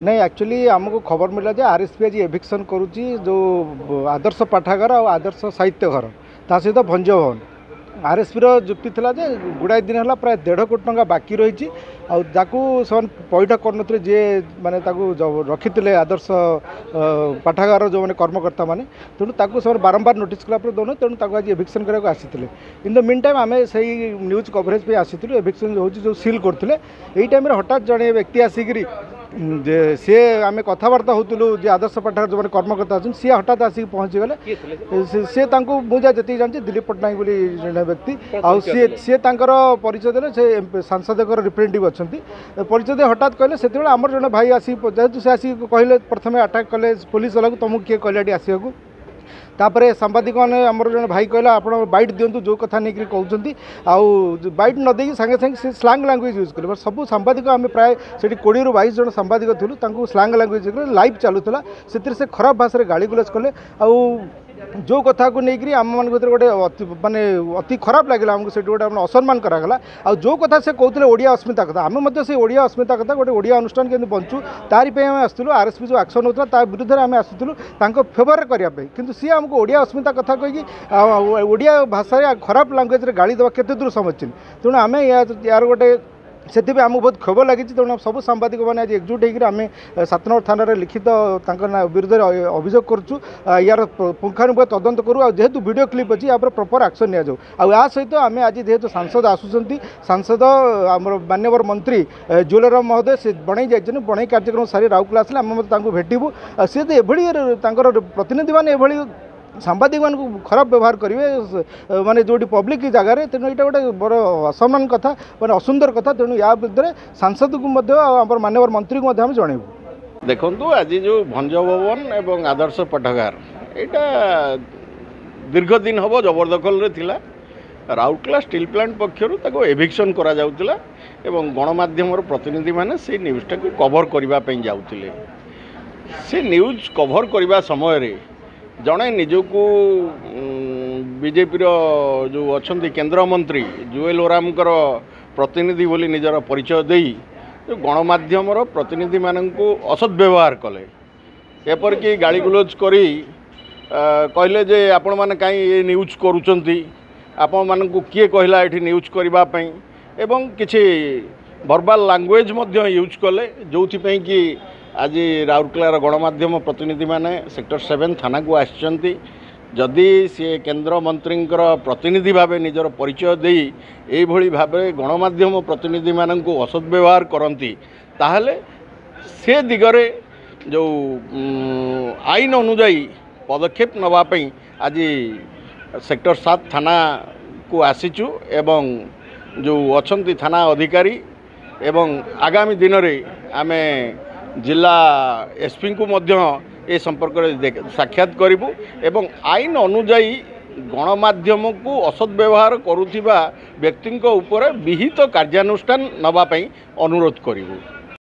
नहीं एक्चुअली आमको खबर मिला जे आरएसपी आज एभिक्शन करुच्ची जो आदर्श पाठागार और आदर्श साहित्य घर ता सहित भंज भवन आरएसपी जुक्ति था जे गुड़ाए दिन है प्राय 1.5 कोटी टंका बाकी रही से पैठ कर जी माने रखी आदर्श पाठागार जो मैंने कर्मकर्ता मैंने तेणु से बारंबार नोटिस कलापर दौन तेणु आज एभिक्शन कराया आसी इन द मीन टाइम आम से न्यूज कवरेज पे आसी एभिक्शन जो सील करते यही टाइम हठात जड़े व्यक्ति आसिक सी आम कथबार्ता होलु जे आदर्श पाठागार जो मैंने कर्मकर्ता अच्छे सी हठात आसिक पहुँची गले सी मुझे जी जानते दिलीप पट्टनायक बोली जड़े व्यक्ति आउ सी परिचय देले से सांसद रिप्रेजेंटेटिव अच्छा परिचय हठात कहले से आमर जड़े भाई आसी जेहतु से आसिक कहले प्रथम अटाक कले पुलिस वाला तुमको किए कहले आसवाक तापर सांबादिक मैंने आमर जड़े भाई कहला आप बैट दिंतु जो कथा नहीं कहते आउ बैट न देकी सागे सागे स्लांग लैंग्वेज यूज कले सब सांबादिक आम प्राय से 20 ରୁ 22 जन सांबादिक थी स्लांग लैंग्वेज यूज कले लाइव चलूला से खराब भाषा गाड़ी गुलज कले आउ जो कथा को लेकर आम मान गोटे माने अति खराब लगे आमको से गोटे असम्मान करागला आ जो कथा से कहते ओडिया अस्मिता कथा आम से ओडिया अस्मिता कथा गोटे ओडिया अनुष्ठान के बंचू तारीप आम आसलु आरएसपी जो एक्शन होता विरुद्ध में आम आसलु फेवर करने कितु सी आमको ओडिया अस्मिता कथा कहीकि ओडिया भाषा खराब लैंग्वेज गाड़ी देवा केते दूर समझ तेणु आम यार गोटे से आम बहुत क्षोभ लगी तेणु सब सांबादिक मैंने आज एकजुट होकर आम 7 नंबर थाना लिखित विरुद्ध अभियोग करुँ यार पुंखानुपुंख तदंत करूँ जेहेतु वीडियो क्लिप अच्छी यहाँ प्रॉपर एक्शन नि आ सहित आम आज जेहेतु सांसद आसुँच सांसद आम माननीय मंत्री जुएलराम महोदय से बणई जाइए बणई कार्यक्रम सारी राउरकेला आसे आम भेटू सी प्रतिनिधि मैंने सांबादिक मान खराब व्यवहार करेंगे माने जो पब्लिक जगार तेणु यहाँ गोटे बड़ असम्मान कथा मैंने असुंदर कथा तेणु या विरुद्ध सांसद को माननीय मंत्री को जनइबू देखु आज जो भंज भवन एवं आदर्श पाठागार यहाँ दीर्घ दिन हम जबरदखल रे थिला राउरकेला स्टील प्लांट पक्षर एभिक्शन करा जाउतिला एवं गणमाध्यम प्रतिनिधि माने से न्यूज़टा को कवर करने जाउतिले से न्यूज़ कवर करने समय रे जड़े निजक बीजेपी जो अच्छा केंद्र मंत्री जुएल ओराम प्रतिनिधि बोली निजर परिचय दे जो गणमाध्यम प्रतिनिधि मानू असद व्यवहार कले एपरिक गाड़ी गुलज करी कहले जे आपण मैंने कहीं ये न्यूज करुँच आपण मानू किए कहला ये न्यूज करने एवं किसी वर्बाल लैंग्वेज यूज कले जो कि आज राउरकेलार गणमाध्यम प्रतिनिधि माने सेक्टर 7 थाना को आसचंती जदि सी केंद्र मंत्री प्रतिनिधि भाव निजर परिचय दे यही भाव गणमाध्यम प्रतिनिधि मान को असद व्यवहार करती ताहले से दिगरे जो आईन अनुजाई पदक्षेप नवाई आज सेक्टर 7 थाना को आसीचु एवं जो अच्छी थाना अधिकारी एवं आगामी दिन में आमे जिला एसपी को मध्य ए संपर्क में साक्षात करूँ एवं आईन अनुजाई गणमाध्यम को असद व्यवहार करुथिबा व्यक्ति विहित कार्यानुष्ठान नवाई अनुरोध करूँ।